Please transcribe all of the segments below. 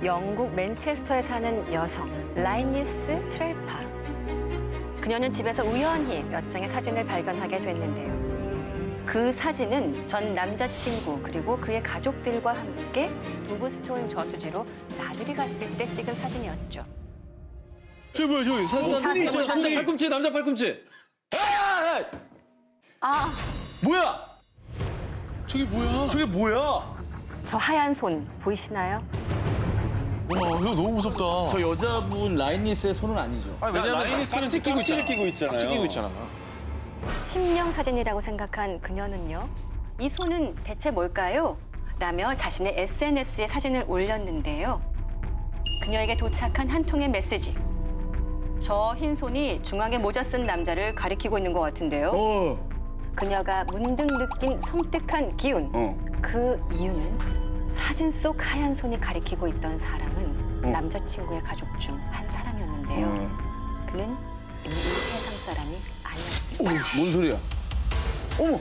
영국 맨체스터에 사는 여성 라이니스 트렐파. 그녀는 집에서 우연히 몇 장의 사진을 발견하게 됐는데요. 그 사진은 전 남자친구 그리고 그의 가족들과 함께 도브스톤 저수지로 나들이 갔을 때 찍은 사진이었죠. 저기 뭐야 저기 손이 있잖아 남자 손이. 팔꿈치, 남자 팔꿈치. 아, 뭐야? 저게 뭐야? 저게 뭐야? 저 하얀 손 보이시나요? 와 이거 너무 무섭다. 저 여자분 라이니스의 손은 아니죠. 라이니스는 깍지를 끼고 있잖아요. 끼고 있잖아. 심령 사진이라고 생각한 그녀는요. 이 손은 대체 뭘까요? 라며 자신의 SNS에 사진을 올렸는데요. 그녀에게 도착한 한 통의 메시지. 저 흰 손이 중앙에 모자 쓴 남자를 가리키고 있는 것 같은데요. 그녀가 문득 느낀 섬뜩한 기운. 그 이유는 사진 속 하얀 손이 가리키고 있던 사람은 남자친구의 가족 중 한 사람이었는데요. 그는 이 세상 사람이 아니었습니다. 뭔 소리야? 어머!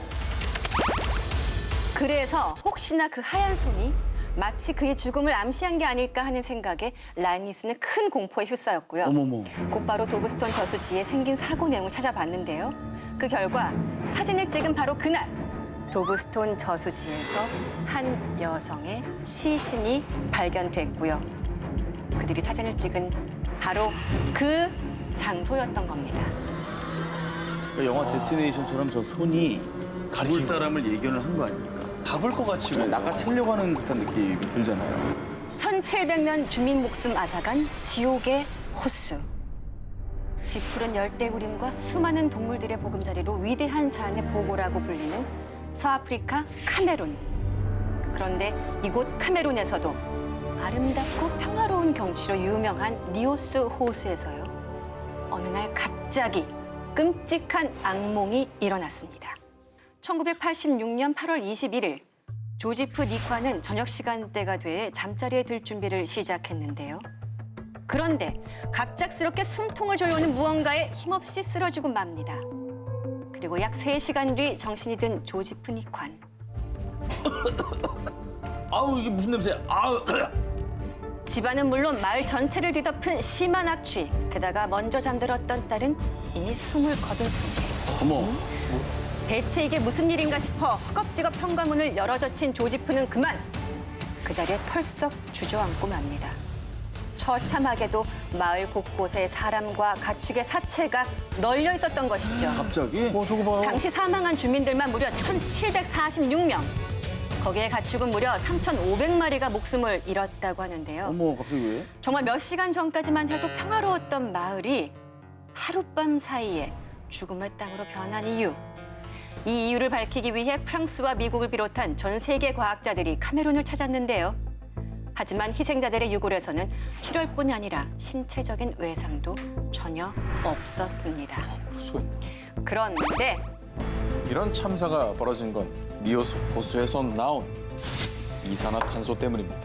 그래서 혹시나 그 하얀 손이 마치 그의 죽음을 암시한 게 아닐까 하는 생각에 라이니스는 큰 공포에 휩싸였고요. 어머머. 곧바로 도브스톤 저수지에 생긴 사고 내용을 찾아봤는데요. 그 결과 사진을 찍은 바로 그날 도브스톤 저수지에서 한 여성의 시신이 발견됐고요. 그들이 사진을 찍은 바로 그 장소였던 겁니다. 그러니까 영화 데스티네이션처럼 저 손이 가볼 사람을 예견을 한 거 아닙니까? 박을 것 같이. 낚아채려고 하는 듯한 느낌이 들잖아요. 1700년 주민 목숨 앗아간 지옥의 호수. 짙푸른 열대우림과 수많은 동물들의 보금자리로 위대한 자연의 보고라고 불리는 서아프리카 카메룬. 그런데 이곳 카메룬에서도 아름답고 평화로운 경치로 유명한 니오스 호수에서요. 어느 날 갑자기 끔찍한 악몽이 일어났습니다. 1986년 8월 21일 조지프 니콰는 저녁 시간대가 돼 잠자리에 들 준비를 시작했는데요. 그런데 갑작스럽게 숨통을 조여오는 무언가에 힘없이 쓰러지고 맙니다. 그리고 약 3시간 뒤 정신이 든 조지프 니관. 아우 이게 무슨 냄새야? 아우. 집안은 물론 마을 전체를 뒤덮은 심한 악취. 게다가 먼저 잠들었던 딸은 이미 숨을 거둔 상태. 어머. 대체 이게 무슨 일인가 싶어 허겁지겁 현관문을 열어젖힌 조지프는 그만 그 자리에 털썩 주저앉고 맙니다. 처참하게도 마을 곳곳에 사람과 가축의 사체가 널려 있었던 것이죠. 갑자기? 저거 봐요. 당시 사망한 주민들만 무려 1,746명. 거기에 가축은 무려 3,500마리가 목숨을 잃었다고 하는데요. 어머 갑자기 왜? 정말 몇 시간 전까지만 해도 평화로웠던 마을이 하룻밤 사이에 죽음의 땅으로 변한 이유. 이 이유를 밝히기 위해 프랑스와 미국을 비롯한 전 세계 과학자들이 카메룬을 찾았는데요. 하지만 희생자들의 유골에서는 출혈뿐 아니라 신체적인 외상도 전혀 없었습니다. 그런데 이런 참사가 벌어진 건 니오스 호수에서 나온 이산화탄소 때문입니다.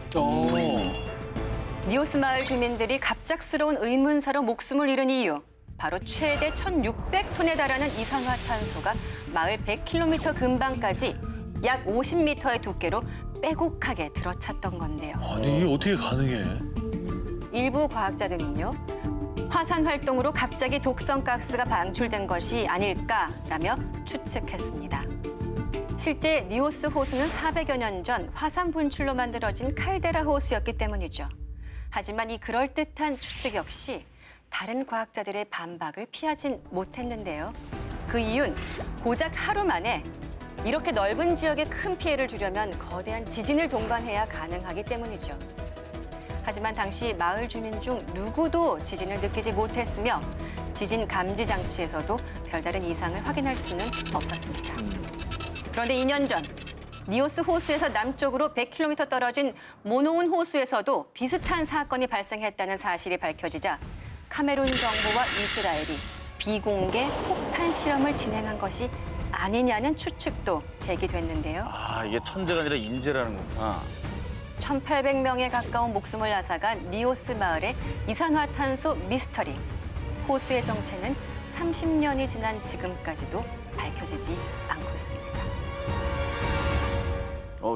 니오스 마을 주민들이 갑작스러운 의문사로 목숨을 잃은 이유. 바로 최대 1,600톤에 달하는 이산화탄소가 마을 100km 근방까지 약 50m의 두께로 빼곡하게 들어찼던 건데요. 아니 이게 어떻게 가능해? 일부 과학자들은요. 화산 활동으로 갑자기 독성 가스가 방출된 것이 아닐까라며 추측했습니다. 실제 니오스 호수는 400여 년 전 화산 분출로 만들어진 칼데라 호수였기 때문이죠. 하지만 이 그럴듯한 추측 역시 다른 과학자들의 반박을 피하진 못했는데요. 그 이유는 고작 하루 만에 이렇게 넓은 지역에 큰 피해를 주려면 거대한 지진을 동반해야 가능하기 때문이죠. 하지만 당시 마을 주민 중 누구도 지진을 느끼지 못했으며 지진 감지 장치에서도 별다른 이상을 확인할 수는 없었습니다. 그런데 2년 전 니오스 호수에서 남쪽으로 100km 떨어진 모노운 호수에서도 비슷한 사건이 발생했다는 사실이 밝혀지자 카메룬 정부와 이스라엘이 비공개 폭탄 실험을 진행한 것이 아니냐는 추측도 제기됐는데요. 아 이게 천재가 아니라 인재라는 거구나. 1,800명에 가까운 목숨을 앗아간 니오스 마을의 이산화탄소 미스터리. 호수의 정체는 30년이 지난 지금까지도 밝혀지지 않고 있습니다.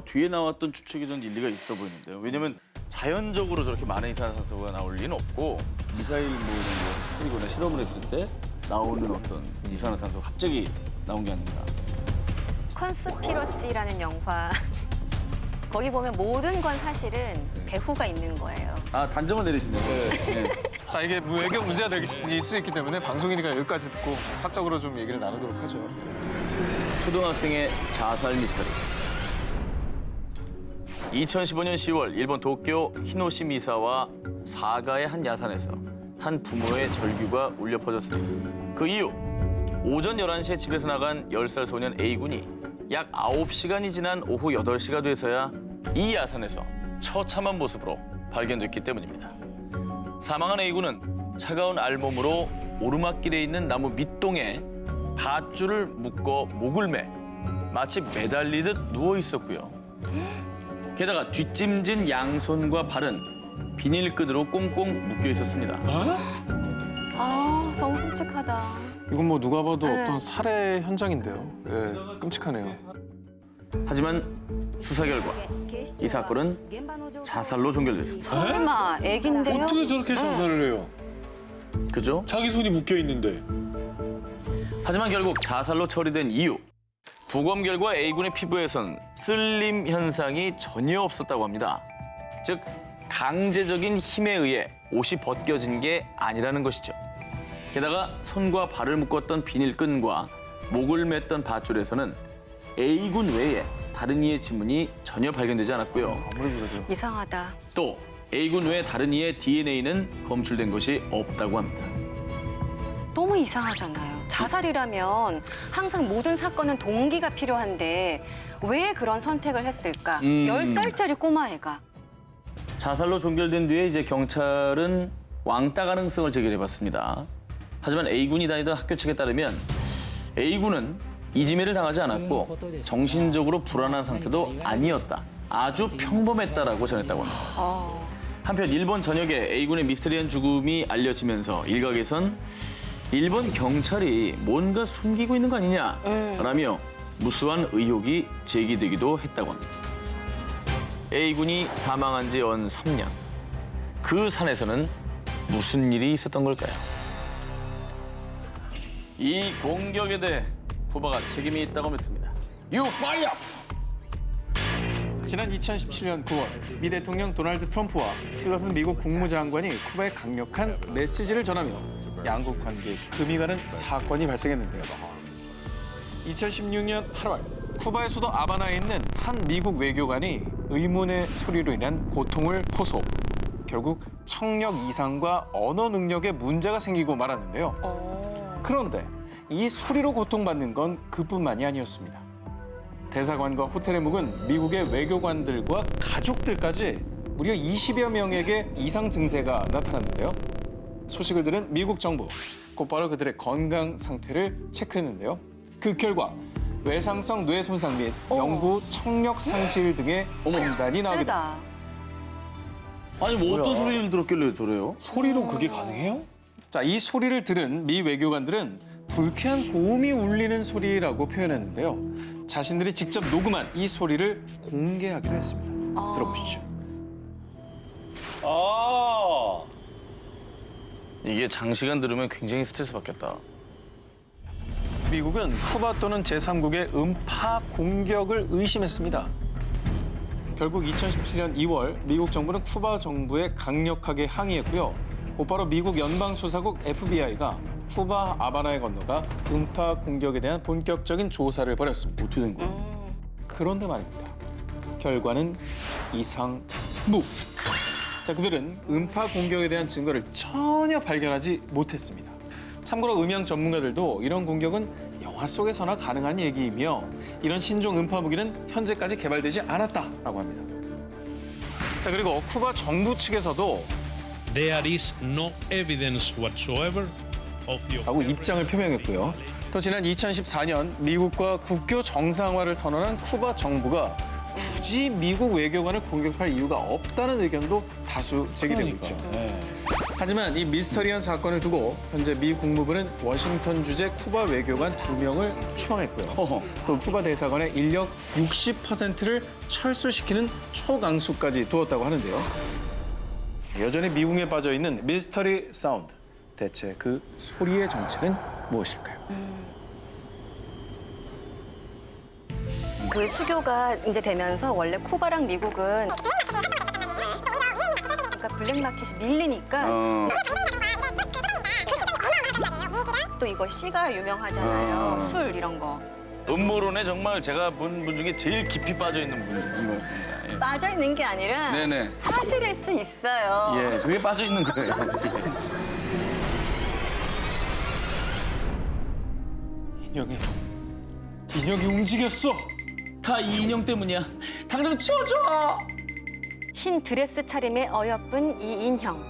뒤에 나왔던 추측이 전 일리가 있어 보이는데요. 왜냐면 자연적으로 저렇게 많은 이산화탄소가 나올 리는 없고 미사일 뭐 이런 거 뿌리거나 실험을 했을 때 나오는 어떤 이산화탄소가 갑자기 나온 게 아닌가. 컨스피러시라는 영화. 거기 보면 모든 건 사실은 배후가 있는 거예요. 아, 단정을 내리시네요. 네. 자, 이게 외교 문제가 될 수 있기 때문에 방송이니까 여기까지 듣고 사적으로 좀 얘기를 나누도록 하죠. 초등학생의 자살 미스터리. 2015년 10월 일본 도쿄 히노시 미사와 사가의 한 야산에서 한 부모의 절규가 울려 퍼졌습니다. 그 이후 오전 11시에 집에서 나간 10살 소년 A군이 약 9시간이 지난 오후 8시가 돼서야 이 야산에서 처참한 모습으로 발견됐기 때문입니다. 사망한 A군은 차가운 알몸으로 오르막길에 있는 나무 밑동에 밧줄을 묶어 목을 매 마치 매달리듯 누워 있었고요. 게다가 뒷짐진 양손과 발은 비닐끈으로 꽁꽁 묶여 있었습니다. 아, 너무 끔찍하다. 이건 뭐 누가 봐도 네. 어떤 살해 현장인데요. 예, 끔찍하네요. 하지만 수사 결과 이 사건은 자살로 종결됐습니다. 설마 애긴데요? 어떻게 저렇게 자살을 해요? 그죠? 자기 손이 묶여 있는데. 하지만 결국 자살로 처리된 이유. 부검 결과 A군의 피부에선 쓸림 현상이 전혀 없었다고 합니다. 즉 강제적인 힘에 의해 옷이 벗겨진 게 아니라는 것이죠. 게다가 손과 발을 묶었던 비닐끈과 목을 맸던 밧줄에서는 A군 외에 다른 이의 지문이 전혀 발견되지 않았고요. 아무래도 그러죠. 이상하다. 또 A군 외에 다른 이의 DNA는 검출된 것이 없다고 합니다. 너무 이상하잖아요. 자살이라면 항상 모든 사건은 동기가 필요한데 왜 그런 선택을 했을까? 10살짜리 꼬마애가. 자살로 종결된 뒤에 이제 경찰은 왕따 가능성을 제기해봤습니다. 하지만 A군이 다니던 학교 측에 따르면 A군은 이지매를 당하지 않았고 정신적으로 불안한 상태도 아니었다. 아주 평범했다라고 전했다고 합니다. 한편 일본 전역에 A군의 미스테리한 죽음이 알려지면서 일각에선 일본 경찰이 뭔가 숨기고 있는 거 아니냐라며 무수한 의혹이 제기되기도 했다고 합니다. A군이 사망한 지 연 3년. 그 산에서는 무슨 일이 있었던 걸까요? 이 공격에 대해 쿠바가 책임이 있다고 믿습니다. You fire! 지난 2017년 9월 미 대통령 도널드 트럼프와 틸러슨 미국 국무장관이 쿠바에 강력한 메시지를 전하며 양국 관계에 금이 가는 사건이 발생했는데요. 2016년 8월 쿠바의 수도 아바나에 있는 한 미국 외교관이 의문의 소리로 인한 고통을 호소. 결국 청력 이상과 언어 능력에 문제가 생기고 말았는데요. 그런데 이 소리로 고통받는 건 그뿐만이 아니었습니다. 대사관과 호텔에 묵은 미국의 외교관들과 가족들까지 무려 20여 명에게 이상 증세가 나타났는데요. 소식을 들은 미국 정부, 곧바로 그들의 건강 상태를 체크했는데요. 그 결과 외상성 뇌 손상 및 영구 청력 상실 등의 진단이 나오게 됩니다. 세다. 아니 뭐 어떤 소리를 들었길래 저래요? 소리로 그게 가능해요? 자, 이 소리를 들은 미 외교관들은 불쾌한 고음이 울리는 소리라고 표현했는데요. 자신들이 직접 녹음한 이 소리를 공개하기도 했습니다. 들어보시죠. 아. 이게 장시간 들으면 굉장히 스트레스 받겠다. 미국은 쿠바 또는 제3국의 음파 공격을 의심했습니다. 결국 2017년 2월 미국 정부는 쿠바 정부에 강력하게 항의했고요. 곧바로 미국 연방수사국 FBI가 쿠바 아바나에 건너가 음파 공격에 대한 본격적인 조사를 벌였습니다. 어떻게 된 거야? 그런데 말입니다. 결과는 이상무. 자, 그들은 음파 공격에 대한 증거를 전혀 발견하지 못했습니다. 참고로 음향 전문가들도 이런 공격은 영화 속에서나 가능한 얘기이며 이런 신종 음파 무기는 현재까지 개발되지 않았다라고 합니다. 자, 그리고 쿠바 정부 측에서도 There is no evidence whatsoever of the 라고 입장을 표명했고요. 또 지난 2014년 미국과 국교 정상화를 선언한 쿠바 정부가 굳이 미국 외교관을 공격할 이유가 없다는 의견도 다수 제기되고 있죠. 네. 하지만 이 미스터리한 사건을 두고 현재 미 국무부는 워싱턴 주재 쿠바 외교관 2명을 추앙했고요. 또 쿠바 대사관의 인력 60%를 철수시키는 초강수까지 두었다고 하는데요. 여전히 미궁에 빠져 있는 미스터리 사운드. 대체 그 소리의 정체는 무엇일까요? 그 수교가 이제 되면서 원래 쿠바랑 미국은 그러니까 블랙마켓이 밀리니까 또 이거 씨가 유명하잖아요. 술 이런 거. 음모론에 정말 제가 본 분 중에 제일 깊이 빠져 있는 분인 것 같습니다. 예. 빠져 있는 게 아니라 네네. 사실일 수 있어요. 예, 그게 빠져 있는 거예요. 인형이 움직였어. 다 이 인형 때문이야. 당장 치워줘. 흰 드레스 차림의 어여쁜 이 인형.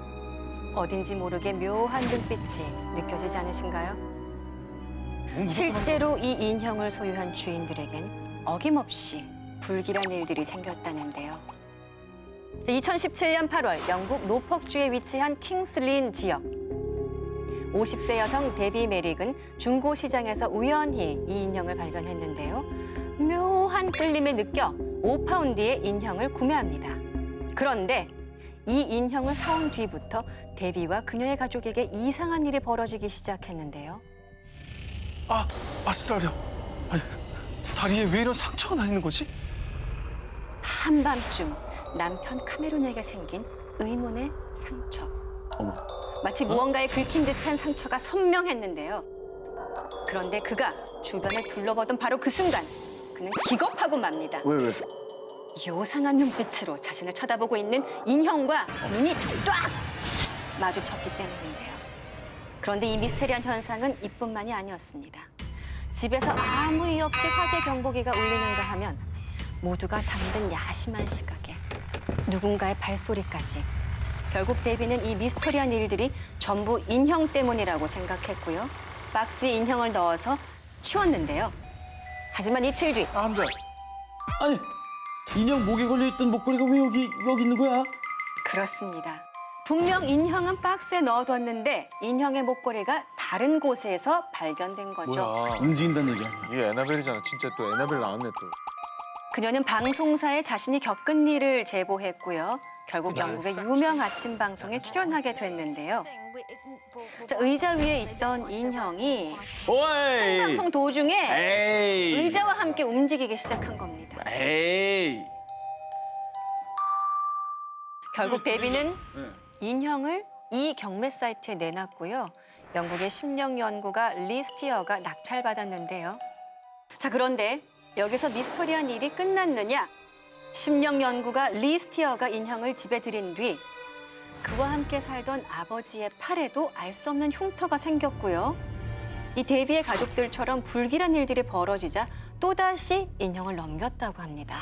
어딘지 모르게 묘한 눈빛이 느껴지지 않으신가요? 실제로 이 인형을 소유한 주인들에겐 어김없이 불길한 일들이 생겼다는데요. 2017년 8월 영국 노폭주에 위치한 킹슬린 지역. 50세 여성 데비 메릭은 중고 시장에서 우연히 이 인형을 발견했는데요. 묘한 끌림에 느껴 5파운드의 인형을 구매합니다. 그런데 이 인형을 사온 뒤부터 데비와 그녀의 가족에게 이상한 일이 벌어지기 시작했는데요. 아스트라리아. 아니, 다리에 왜 이런 상처가 나 있는 거지? 한밤중 남편 카메론에게 생긴 의문의 상처. 마치 무언가에 긁힌 듯한 상처가 선명했는데요. 그런데 그가 주변을 둘러보던 바로 그 순간 그는 기겁하고 맙니다. 왜? 요상한 눈빛으로 자신을 쳐다보고 있는 인형과 눈이 딱 마주쳤기 때문인데요. 그런데 이 미스테리한 현상은 이뿐만이 아니었습니다. 집에서 아무 이유 없이 화재 경보기가 울리는가 하면 모두가 잠든 야심한 시각에 누군가의 발소리까지. 결국 데비는 이 미스터리한 일들이 전부 인형 때문이라고 생각했고요. 박스에 인형을 넣어서 치웠는데요. 하지만 이틀 뒤 안 돼. 아니, 인형 목에 걸려있던 목걸이가 왜 여기 있는 거야? 그렇습니다. 분명 인형은 박스에 넣어뒀는데 인형의 목걸이가 다른 곳에서 발견된 거죠. 뭐야? 움직인다는 얘기 아니야. 이게 에나벨이잖아. 진짜 또 에나벨 나왔네 또. 그녀는 방송사에 자신이 겪은 일을 제보했고요. 결국 영국의 유명 아침 방송에 출연하게 됐는데요. 자, 의자 위에 있던 인형이 오이! 방송 도중에 에이! 의자와 함께 움직이기 시작한 겁니다. 에이! 결국 데비는 네. 인형을 이 경매 사이트에 내놨고요. 영국의 심령 연구가 리 스티어가 낙찰받았는데요. 자, 그런데 여기서 미스터리한 일이 끝났느냐? 심령 연구가 리 스티어가 인형을 집에 들인 뒤 그와 함께 살던 아버지의 팔에도 알 수 없는 흉터가 생겼고요. 이 데비의 가족들처럼 불길한 일들이 벌어지자 또다시 인형을 넘겼다고 합니다.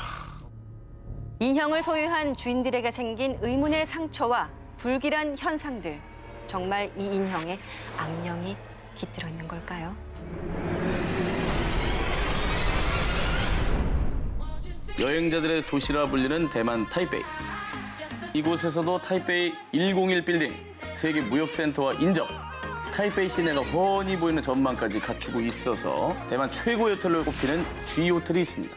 인형을 소유한 주인들에게 생긴 의문의 상처와 불길한 현상들. 정말 이 인형에 악령이 깃들어 있는 걸까요? 여행자들의 도시라 불리는 대만 타이베이. 이곳에서도 타이베이 101 빌딩, 세계 무역센터와 인접, 타이베이 시내가 훤히 보이는 전망까지 갖추고 있어서 대만 최고의 호텔로 꼽히는 G 호텔이 있습니다.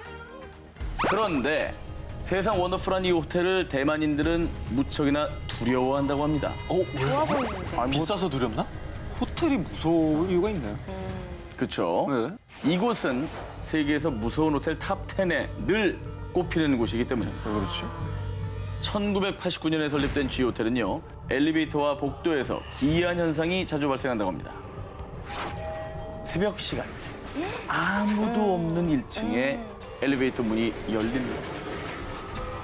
그런데 세상 원더풀한 이 호텔을 대만인들은 무척이나 두려워한다고 합니다. 좋아 보이는데. 비싸서 두렵나? 호텔이 무서울 이유가 있나요? 그렇죠? 네. 이곳은 세계에서 무서운 호텔 탑 10에 늘 꼽히는 곳이기 때문입니다. 왜 그렇지? 1989년에 설립된 G 호텔은요, 엘리베이터와 복도에서 기이한 현상이 자주 발생한다고 합니다. 새벽 시간, 아무도 없는 1층에 엘리베이터 문이 열립니다.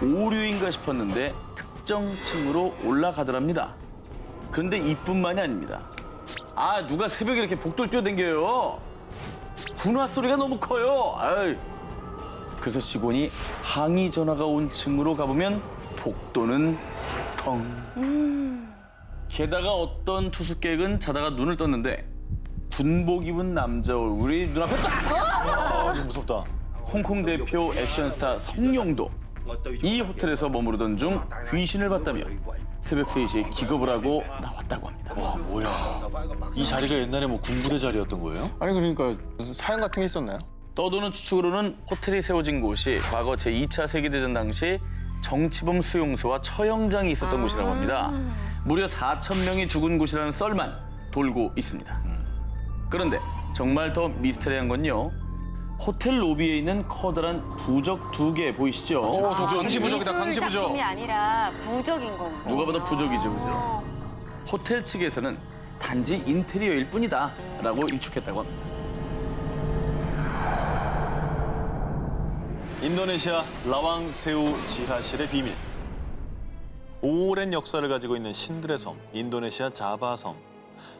오류인가 싶었는데 특정 층으로 올라가더랍니다. 그런데 이뿐만이 아닙니다. 누가 새벽에 이렇게 복도를 뛰어댕겨요? 군화 소리가 너무 커요. 아이. 그래서 직원이 항의 전화가 온 층으로 가보면 복도는 텅. 게다가 어떤 투숙객은 자다가 눈을 떴는데 군복 입은 남자 얼굴이 눈앞에 딱! 이거 무섭다. 홍콩 대표 액션스타 성룡도 이 호텔에서 머무르던 중 귀신을 봤다며 새벽 3시에 기겁을 하고 나왔다고 합니다. 와, 뭐야. 이 자리가 옛날에 뭐 군부대 자리였던 거예요? 아니 그러니까 무슨 사연 같은 게 있었나요? 떠도는 추측으로는 호텔이 세워진 곳이 과거 제2차 세계대전 당시 정치범 수용소와 처형장이 있었던 곳이라고 합니다. 무려 4,000명이 죽은 곳이라는 썰만 돌고 있습니다. 그런데 정말 더 미스터리한 건요. 호텔 로비에 있는 커다란 부적 2개 보이시죠? 강시부적이다, 강시부적. 작품이 아니라 부적인 거고. 누가 봐도 부적이죠, 그죠? 호텔 측에서는 단지 인테리어일 뿐이다 라고 일축했다고 합니다. 인도네시아 라왕세우 지하실의 비밀. 오랜 역사를 가지고 있는 신들의 섬, 인도네시아 자바섬.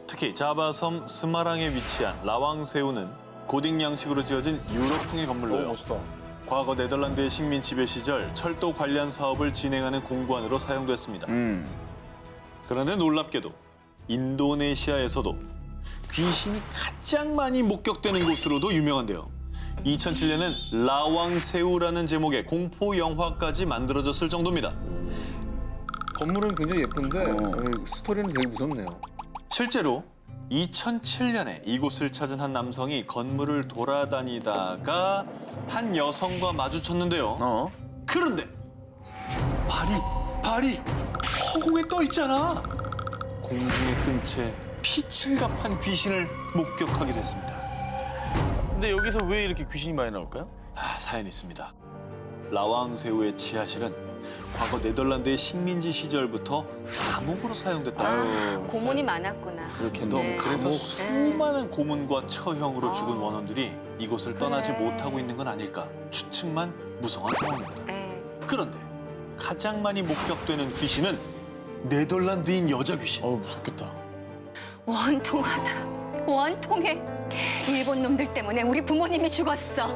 특히 자바섬 스마랑에 위치한 라왕세우는 고딕 양식으로 지어진 유럽풍의 건물로요. 멋있다. 과거 네덜란드의 식민 지배 시절 철도 관련 사업을 진행하는 공관으로 사용됐습니다. 그런데 놀랍게도 인도네시아에서도 귀신이 가장 많이 목격되는 곳으로도 유명한데요. 2007년엔 라왕세우라는 제목의 공포 영화까지 만들어졌을 정도입니다. 건물은 굉장히 예쁜데 스토리는 되게 무섭네요. 실제로 2007년에 이곳을 찾은 한 남성이 건물을 돌아다니다가 한 여성과 마주쳤는데요. 그런데 발이 허공에 떠 있잖아. 공중에 뜬 채 피칠갑한 귀신을 목격하게 됐습니다. 근데 여기서 왜 이렇게 귀신이 많이 나올까요? 사연이 있습니다. 라왕세우의 지하실은 과거 네덜란드의 식민지 시절부터 감옥으로 사용됐다. 고문이 많았구나. 그렇겠네. 그래서 수많은 고문과 처형으로 죽은 원혼들이 이곳을 떠나지 그래. 못하고 있는 건 아닐까 추측만 무성한 상황입니다. 네. 그런데 가장 많이 목격되는 귀신은 네덜란드인 여자 귀신. 무섭겠다. 원통하다. 원통해. 일본 놈들 때문에 우리 부모님이 죽었어.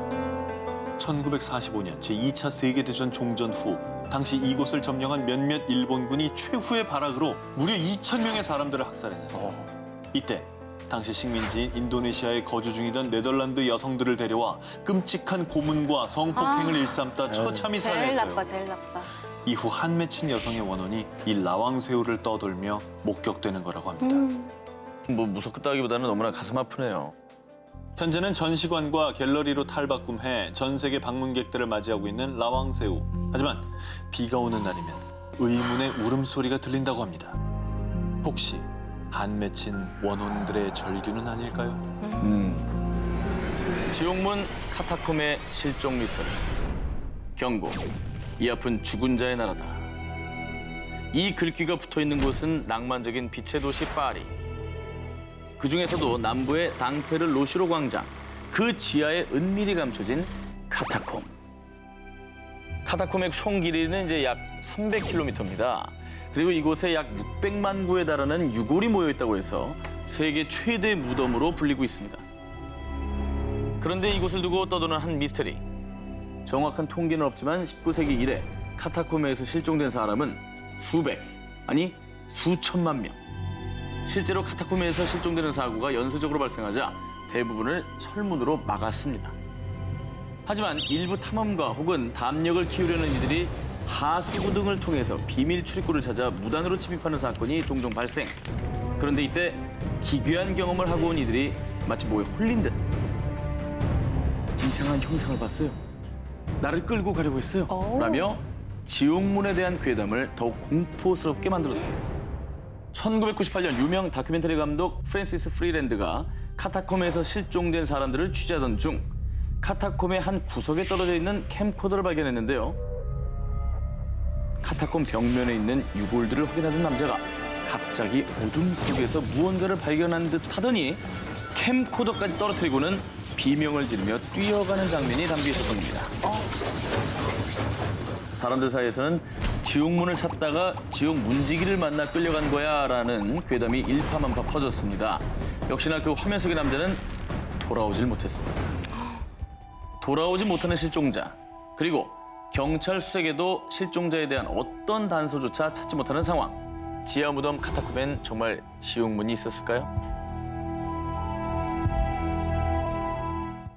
1945년 제2차 세계대전 종전 후 당시 이곳을 점령한 몇몇 일본군이 최후의 발악으로 무려 2,000명의 사람들을 학살했는데요. 이때 당시 식민지인 인도네시아에 거주 중이던 네덜란드 여성들을 데려와 끔찍한 고문과 성폭행을 일삼다 처참히 제일 살해했어요. 나빠, 제일 나빠. 이후 한 맺힌 여성의 원혼이 이 라왕세우를 떠돌며 목격되는 거라고 합니다. 뭐 무섭다기보다는 너무나 가슴 아프네요. 현재는 전시관과 갤러리로 탈바꿈해 전 세계 방문객들을 맞이하고 있는 라왕세우. 하지만 비가 오는 날이면 의문의 울음소리가 들린다고 합니다. 혹시 한 맺힌 원혼들의 절규는 아닐까요? 지옥문 카타콤의 실종 미스터리. 경고. 이 앞은 죽은 자의 나라다. 이 글귀가 붙어있는 곳은 낭만적인 빛의 도시 파리. 그중에서도 남부의 당페르 로시로 광장, 그 지하에 은밀히 감춰진 카타콤. 카타콤의 총 길이는 이제 약 300km입니다. 그리고 이곳에 약 600만 구에 달하는 유골이 모여 있다고 해서 세계 최대 무덤으로 불리고 있습니다. 그런데 이곳을 두고 떠도는 한 미스터리. 정확한 통계는 없지만 19세기 이래 카타콤에서 실종된 사람은 수백, 아니 수천만 명. 실제로 카타콤에서 실종되는 사고가 연쇄적으로 발생하자 대부분을 철문으로 막았습니다. 하지만 일부 탐험가 혹은 담력을 키우려는 이들이 하수구 등을 통해서 비밀 출입구를 찾아 무단으로 침입하는 사건이 종종 발생. 그런데 이때 기괴한 경험을 하고 온 이들이 마치 뭐에 홀린 듯 이상한 형상을 봤어요. 나를 끌고 가려고 했어요. 라며 지옥문에 대한 괴담을 더욱 공포스럽게 만들었습니다. 1998년 유명 다큐멘터리 감독 프랜시스 프리랜드가 카타콤에서 실종된 사람들을 취재하던 중 카타콤의 한 구석에 떨어져 있는 캠코더를 발견했는데요. 카타콤 벽면에 있는 유골들을 확인하던 남자가 갑자기 어둠 속에서 무언가를 발견한 듯 하더니 캠코더까지 떨어뜨리고는 비명을 지르며 뛰어가는 장면이 담겨 있었던 겁니다. 사람들 사이에서는 지옥문을 찾다가 지옥 문지기를 만나 끌려간 거야 라는 괴담이 일파만파 퍼졌습니다. 역시나 그 화면 속의 남자는 돌아오질 못했습니다. 돌아오지 못하는 실종자, 그리고 경찰 수색에도 실종자에 대한 어떤 단서조차 찾지 못하는 상황. 지하 무덤 카타콤엔 정말 지옥문이 있었을까요?